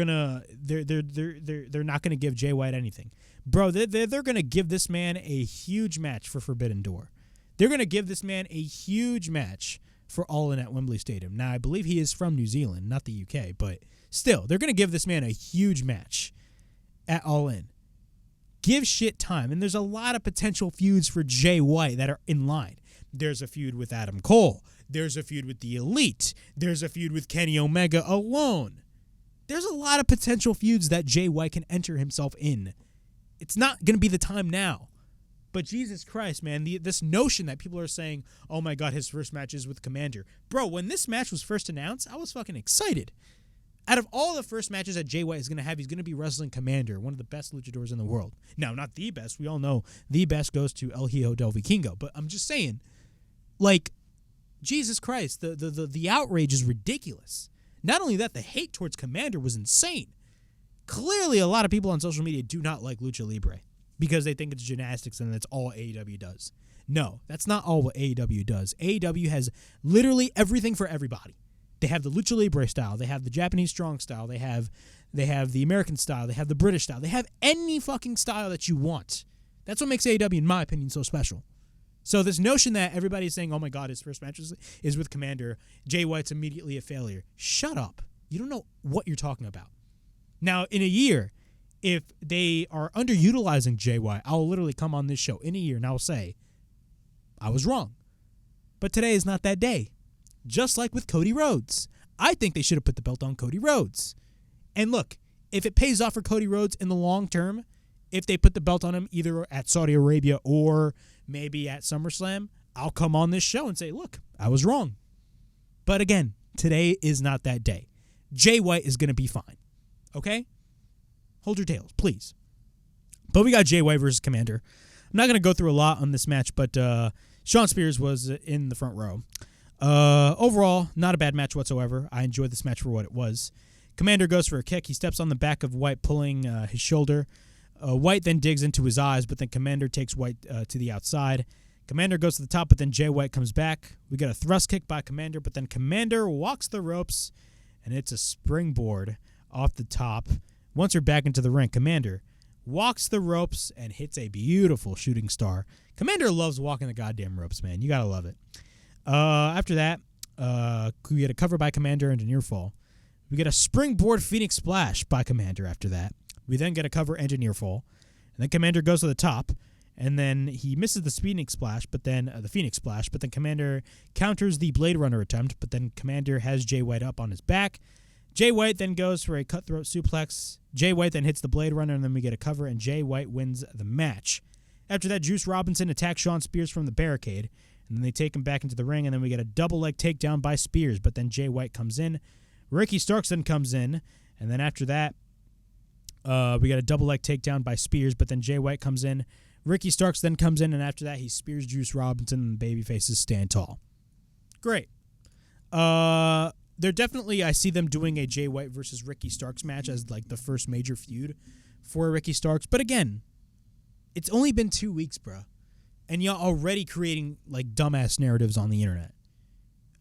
not gonna give Jay White anything? Bro, they're gonna give this man a huge match for Forbidden Door. They're gonna give this man a huge match for All In at Wembley Stadium. Now I believe he is from New Zealand, not the UK, but still, they're gonna give this man a huge match at All In. Give shit time. And there's a lot of potential feuds for Jay White that are in line. There's a feud with Adam Cole. There's a feud with the Elite. There's a feud with Kenny Omega alone. There's a lot of potential feuds that Jay White can enter himself in. It's not going to be the time now. But Jesus Christ, man, this notion that people are saying, oh my God, his first match is with Komander. Bro, when this match was first announced, I was fucking excited. Out of all the first matches that Jay White is going to have, he's going to be wrestling Komander, one of the best luchadors in the world. Now, not the best. We all know the best goes to El Hijo del Vikingo. But I'm just saying, like, Jesus Christ, the outrage is ridiculous. Not only that, the hate towards Komander was insane. Clearly, a lot of people on social media do not like Lucha Libre because they think it's gymnastics and that's all AEW does. No, that's not all what AEW does. AEW has literally everything for everybody. They have the Lucha Libre style. They have the Japanese strong style. They have the American style. They have the British style. They have any fucking style that you want. That's what makes AEW, in my opinion, so special. So this notion that everybody's saying, oh my God, his first match is with Komander, Jay White's immediately a failure. Shut up. You don't know what you're talking about. Now, in a year, if they are underutilizing Jay White, I'll literally come on this show in a year and I'll say, I was wrong. But today is not that day. Just like with Cody Rhodes. I think they should have put the belt on Cody Rhodes. And look, if it pays off for Cody Rhodes in the long term, if they put the belt on him either at Saudi Arabia or maybe at SummerSlam, I'll come on this show and say, look, I was wrong. But again, today is not that day. Jay White is going to be fine. Okay? Hold your tails, please. But we got Jay White versus Komander. I'm not going to go through a lot on this match, but Shawn Spears was in the front row. Overall, not a bad match whatsoever. I enjoyed this match for what it was. Komander goes for a kick. He steps on the back of White, pulling his shoulder. White then digs into his eyes, but then Komander takes White to the outside. Komander goes to the top, but then Jay White comes back. We got a thrust kick by Komander, but then Komander walks the ropes, and it's a springboard off the top. Once we're back into the ring, Komander walks the ropes and hits a beautiful shooting star. Komander loves walking the goddamn ropes, man. You gotta love it. After that, we get a cover by Komander and a near fall. We get a springboard Phoenix Splash by Komander after that. We then get a cover and a near fall. And then Komander goes to the top, and then he misses the Phoenix Splash, but then Komander counters the Blade Runner attempt, but then Komander has Jay White up on his back. Jay White then goes for a cutthroat suplex. Jay White then hits the Blade Runner, and then we get a cover, and Jay White wins the match. After that, Juice Robinson attacks Shawn Spears from the barricade, and then they take him back into the ring, and then we get a double leg takedown by Spears, but then Jay White comes in. Ricky Starks then comes in, and then after that, we got a double leg takedown by Spears, but then Jay White comes in. Ricky Starks then comes in, and after that, he spears Juice Robinson, and the babyfaces stand tall. Great. They're definitely, I see them doing a Jay White versus Ricky Starks match as like the first major feud for Ricky Starks. But again, it's only been 2 weeks, bro, and y'all already creating like dumbass narratives on the internet.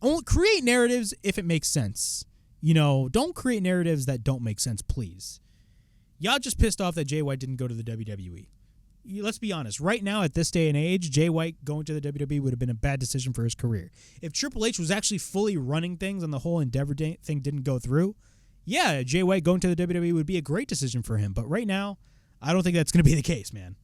Only create narratives if it makes sense. You know, don't create narratives that don't make sense, please. Y'all just pissed off that Jay White didn't go to the WWE. Let's be honest. Right now, at this day and age, Jay White going to the WWE would have been a bad decision for his career. If Triple H was actually fully running things and the whole Endeavor thing didn't go through, yeah, Jay White going to the WWE would be a great decision for him. But right now, I don't think that's going to be the case, man.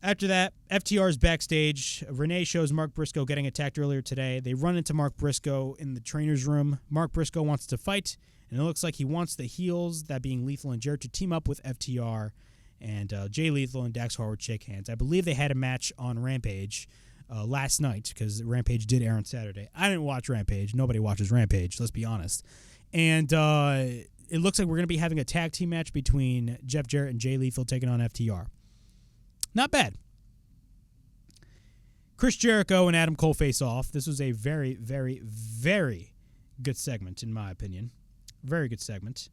After that, FTR is backstage. Renee shows Mark Briscoe getting attacked earlier today. They run into Mark Briscoe in the trainer's room. Mark Briscoe wants to fight, and it looks like he wants the heels, that being Lethal and Jarrett, to team up with FTR. And Jay Lethal and Dax Harwood shake hands. I believe they had a match on Rampage last night, because Rampage did air on Saturday. I didn't watch Rampage. Nobody watches Rampage, let's be honest. And it looks like we're going to be having a tag team match between Jeff Jarrett and Jay Lethal taking on FTR. Not bad. Chris Jericho and Adam Cole face off. This was a very, very, very good segment, in my opinion. Very good segment.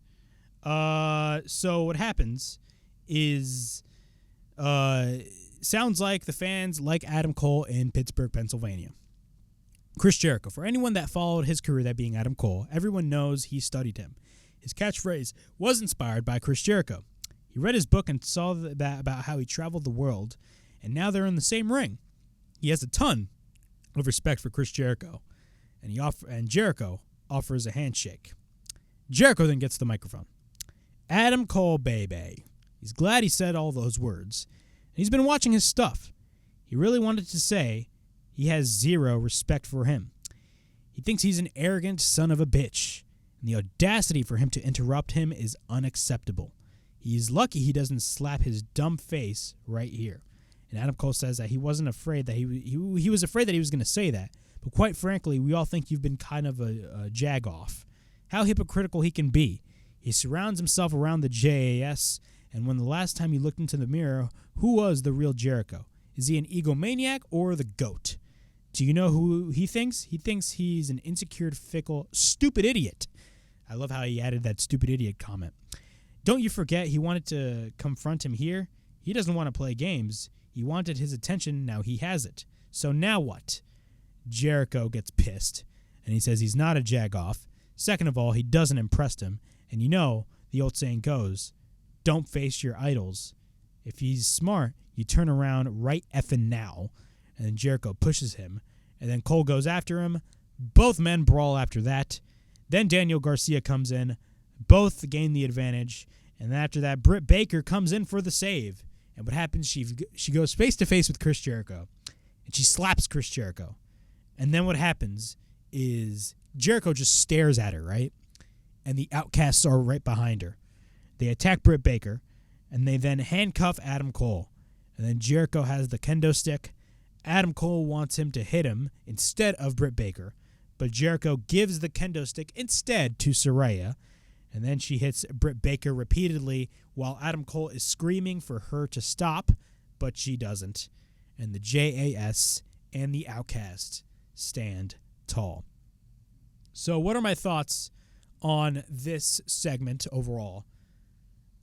So what happens is sounds like the fans like Adam Cole in Pittsburgh, Pennsylvania. Chris Jericho, for anyone that followed his career, that being Adam Cole, everyone knows he studied him. His catchphrase was inspired by Chris Jericho. He read his book and saw that about how he traveled the world, and now they're in the same ring. He has a ton of respect for Chris Jericho, and Jericho offers a handshake. Jericho then gets the microphone. Adam Cole, baby. He's glad he said all those words. And he's been watching his stuff. He really wanted to say he has zero respect for him. He thinks he's an arrogant son of a bitch, and the audacity for him to interrupt him is unacceptable. He's lucky he doesn't slap his dumb face right here. And Adam Cole says that he wasn't afraid that he was afraid that he was going to say that. But quite frankly, we all think you've been kind of a jag-off. How hypocritical he can be. He surrounds himself around the JAS, and when the last time he looked into the mirror, who was the real Jericho? Is he an egomaniac or the GOAT? Do you know who he thinks? He thinks he's an insecure, fickle, stupid idiot. I love how he added that stupid idiot comment. Don't you forget he wanted to confront him here? He doesn't want to play games. He wanted his attention, now he has it. So now what? Jericho gets pissed, and he says he's not a jag-off. Second of all, he doesn't impress him. And you know, the old saying goes, don't face your idols. If he's smart, you turn around right effing now. And then Jericho pushes him. And then Cole goes after him. Both men brawl after that. Then Daniel Garcia comes in. Both gain the advantage. And after that, Britt Baker comes in for the save. And what happens, she goes face-to-face with Chris Jericho. And she slaps Chris Jericho. And then what happens is Jericho just stares at her, right? And the Outcasts are right behind her. They attack Britt Baker, and they then handcuff Adam Cole. And then Jericho has the kendo stick. Adam Cole wants him to hit him instead of Britt Baker, but Jericho gives the kendo stick instead to Saraya. And then she hits Britt Baker repeatedly while Adam Cole is screaming for her to stop. but she doesn't. And the JAS and the Outcast stand tall. So what are my thoughts on this segment overall?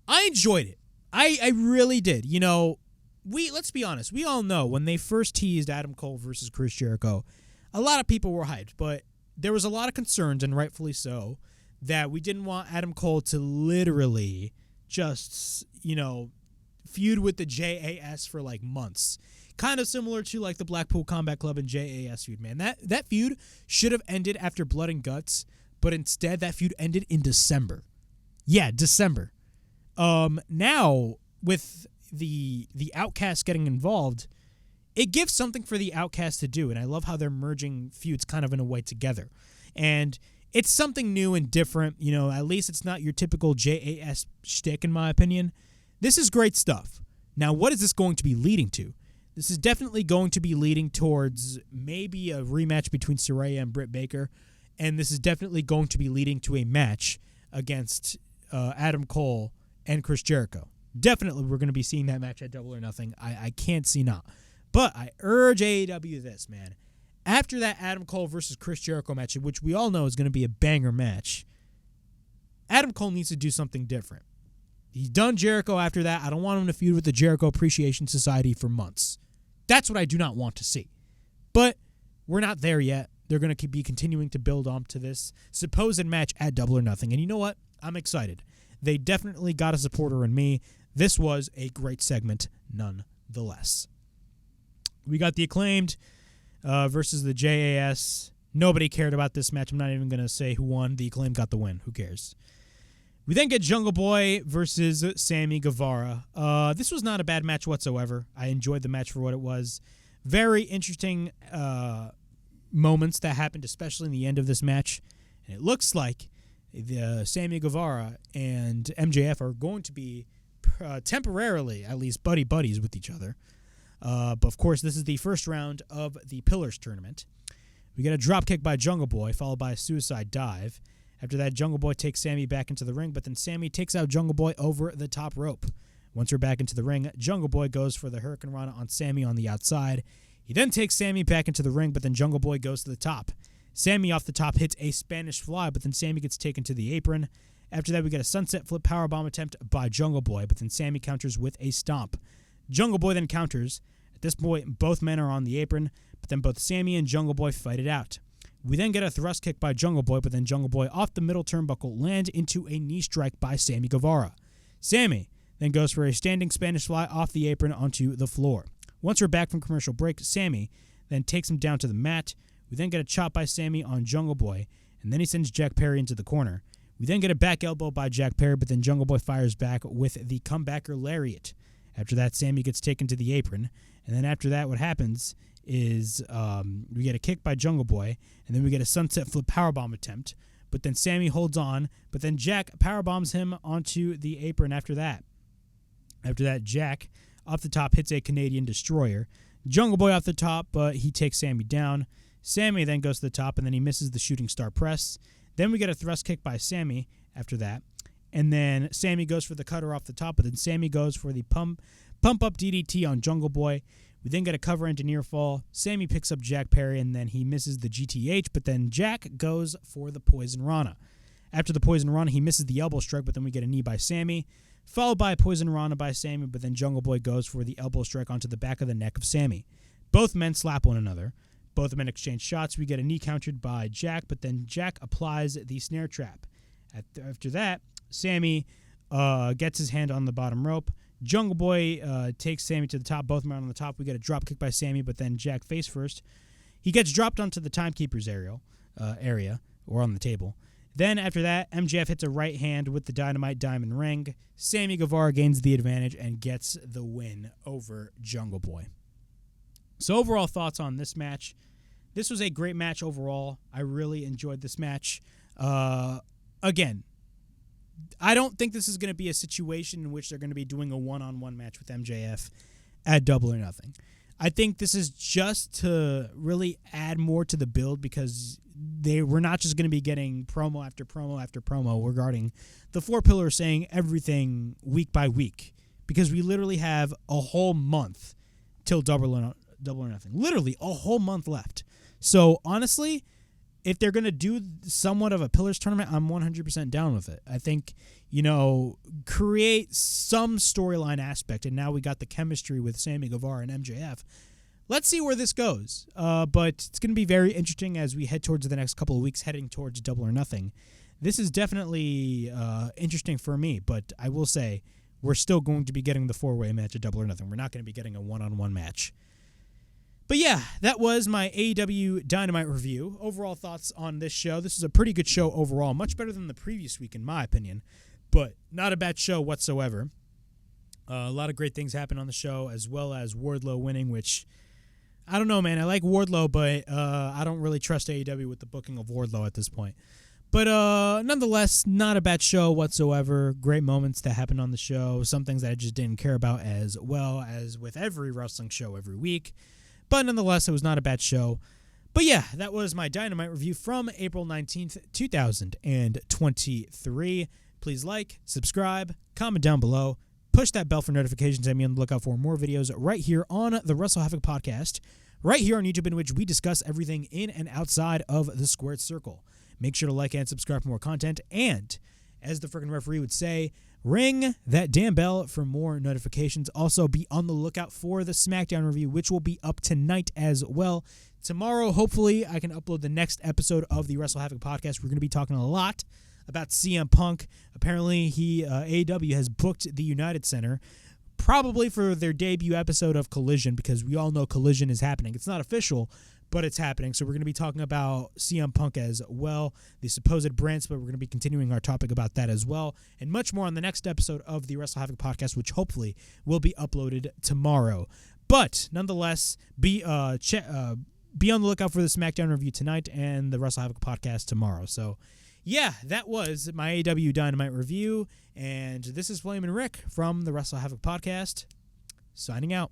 I enjoyed it. I really did. You know, let's be honest. We all know when they first teased Adam Cole versus Chris Jericho, a lot of people were hyped, but there was a lot of concerns, and rightfully so, that we didn't want Adam Cole to literally just, feud with the JAS for like months. Kind of similar to like the Blackpool Combat Club and JAS feud, man. That feud should have ended after Blood and Guts, but instead that feud ended in December. Yeah, December. Now with the Outcast getting involved, it gives something for the Outcast to do, and I love how they're merging feuds kind of in a way together. And it's something new and different. At least it's not your typical JAS shtick, in my opinion. This is great stuff. Now, what is this going to be leading to? This is definitely going to be leading towards maybe a rematch between Saraya and Britt Baker, and this is definitely going to be leading to a match against Adam Cole and Chris Jericho. Definitely we're going to be seeing that match at Double or Nothing. I can't see not. But I urge AEW this, man. After that Adam Cole versus Chris Jericho match, which we all know is going to be a banger match, Adam Cole needs to do something different. He's done Jericho after that. I don't want him to feud with the Jericho Appreciation Society for months. That's what I do not want to see. But we're not there yet. They're going to be continuing to build on to this supposed match at Double or Nothing. And you know what? I'm excited. They definitely got a supporter in me. This was a great segment nonetheless. We got the Acclaimed versus the JAS. Nobody cared about this match. I'm not even going to say who won. The Acclaimed got the win. Who cares? We then get Jungleboy versus Sammy Guevara. This was not a bad match whatsoever. I enjoyed the match for what it was. Very interesting moments that happened, especially in the end of this match. And it looks like Sammy Guevara and MJF are going to be temporarily, at least, buddies with each other. But, of course, this is the first round of the Pillars tournament. We get a dropkick by Jungleboy, followed by a suicide dive. After that, Jungleboy takes Sammy back into the ring, but then Sammy takes out Jungleboy over the top rope. Once we're back into the ring, Jungleboy goes for the Hurricane Rana on Sammy on the outside. He then takes Sammy back into the ring, but then Jungleboy goes to the top. Sammy off the top hits a Spanish fly, but then Sammy gets taken to the apron. After that, we get a sunset flip powerbomb attempt by Jungleboy, but then Sammy counters with a stomp. Jungleboy then counters. At this point, both men are on the apron, but then both Sammy and Jungleboy fight it out. We then get a thrust kick by Jungleboy, but then Jungleboy off the middle turnbuckle lands into a knee strike by Sammy Guevara. Sammy then goes for a standing Spanish fly off the apron onto the floor. Once we're back from commercial break, Sammy then takes him down to the mat. We then get a chop by Sammy on Jungleboy, and then he sends Jack Perry into the corner. We then get a back elbow by Jack Perry, but then Jungleboy fires back with the comebacker lariat. After that, Sammy gets taken to the apron, and then after that, what happens is we get a kick by Jungleboy, and then we get a sunset flip powerbomb attempt, but then Sammy holds on, but then Jack powerbombs him onto the apron after that. After that, Jack, off the top, hits a Canadian Destroyer. Jungleboy off the top, but he takes Sammy down. Sammy then goes to the top, and then he misses the Shooting Star Press. Then we get a thrust kick by Sammy after that, and then Sammy goes for the cutter off the top, but then Sammy goes for the pump up DDT on Jungleboy. We then get a cover into near fall. Sammy picks up Jack Perry, and then he misses the GTH, but then Jack goes for the Poison Rana. After the Poison Rana, he misses the elbow strike, but then we get a knee by Sammy, followed by a Poison Rana by Sammy, but then Jungleboy goes for the elbow strike onto the back of the neck of Sammy. Both men slap one another. Both men exchange shots. We get a knee countered by Jack, but then Jack applies the snare trap. After that, Sammy gets his hand on the bottom rope. Jungleboy takes Sammy to the top. Both men on the top. We get a drop kick by Sammy, but then Jack face first. He gets dropped onto the timekeeper's area, or on the table. Then after that, MJF hits a right hand with the Dynamite Diamond Ring. Sammy Guevara gains the advantage and gets the win over Jungleboy. So overall thoughts on this match. This was a great match overall. I really enjoyed this match. Again, I don't think this is going to be a situation in which they're going to be doing a one-on-one match with MJF at Double or Nothing. I think this is just to really add more to the build because we're not just going to be getting promo after promo after promo regarding the Four Pillars saying everything week by week because we literally have a whole month till Double or Nothing. Literally a whole month left. So honestly, if they're going to do somewhat of a Pillars tournament, I'm 100% down with it. I think, create some storyline aspect, and now we got the chemistry with Sammy Guevara and MJF. Let's see where this goes. But it's going to be very interesting as we head towards the next couple of weeks, heading towards Double or Nothing. This is definitely interesting for me, but I will say we're still going to be getting the 4-way match at Double or Nothing. We're not going to be getting a one-on-one match. But yeah, that was my AEW Dynamite review. Overall thoughts on this show. This is a pretty good show overall. Much better than the previous week, in my opinion. But not a bad show whatsoever. A lot of great things happened on the show, as well as Wardlow winning, which, I don't know, man. I like Wardlow, but I don't really trust AEW with the booking of Wardlow at this point. But nonetheless, not a bad show whatsoever. Great moments that happened on the show. Some things that I just didn't care about, as well as with every wrestling show every week. But nonetheless, it was not a bad show. But yeah, that was my Dynamite review from April 19th, 2023. Please like, subscribe, comment down below, push that bell for notifications, and be on the lookout for more videos right here on the WrestleHavoc Podcast, right here on YouTube, in which we discuss everything in and outside of the squared circle. Make sure to like and subscribe for more content, and as the freaking referee would say, ring that damn bell for more notifications. Also, be on the lookout for the SmackDown review, which will be up tonight as well. Tomorrow, hopefully, I can upload the next episode of the WrestleHavoc Podcast. We're going to be talking a lot about CM Punk. Apparently, AEW has booked the United Center, probably for their debut episode of Collision, because we all know Collision is happening. It's not official, but it's happening. So we're going to be talking about CM Punk as well, the supposed brand split. We're going to be continuing our topic about that as well, and much more on the next episode of the WrestleHavoc Podcast, which hopefully will be uploaded tomorrow. But nonetheless, be on the lookout for the SmackDown review tonight and the WrestleHavoc Podcast tomorrow. So yeah, that was my AEW Dynamite review, and this is Flamin' Rick from the WrestleHavoc Podcast, signing out.